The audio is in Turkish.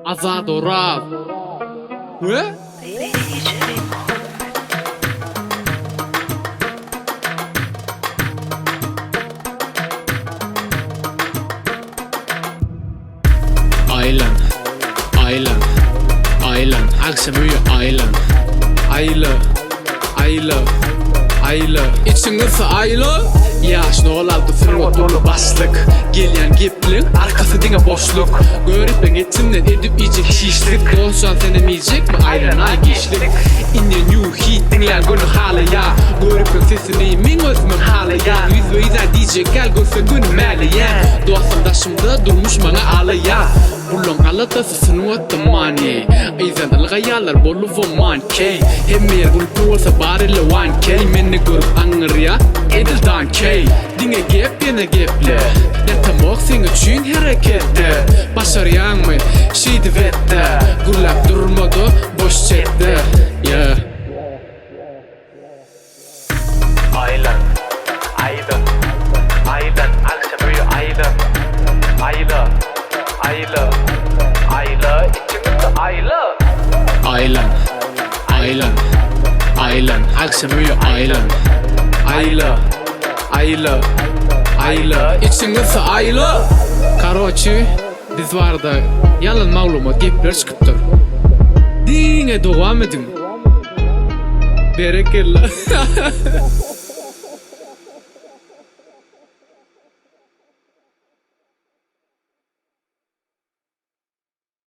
Azat Orazow. Ne? Aylan, aylan, aylan, akşam uyu aylan. Ayla, içiniz ayla. Yaş nolaldı fırma dolu başlık. Gelyen geplik, arkası dine boşluk. Görüp ben etimden edip yiyecek şişlik. Doğuşan senemeyecek mi aylan ay geçlik. İnne new hit dinler günü hala ya. Görüp ben sesini min özmem hala ya. Yüz ve izah diyecek gel görse günü mele ya. Doğasam daşımda durmuş bana ala ya. Bullon alatası sınıvat da mani. Ayzan algayalar bolu voman key. Hem yer gülpü olsa bari le 1K. Meni görüp anır ya edildan key. Dine gep yine geple. Netamok sen üçün harekette. Başarayan mı şeydi vette. Gürlap durmadı boş çekti. Yeah. Aylan, akşam uyu aylan. Ayla, içimizde ayla. Aylan, akşam uyu aylan. Ayla, içiniz ayla. Karoçi, biz var da yalan mağlumat gepler çıkıp dur. Dine devam edin. Berekella.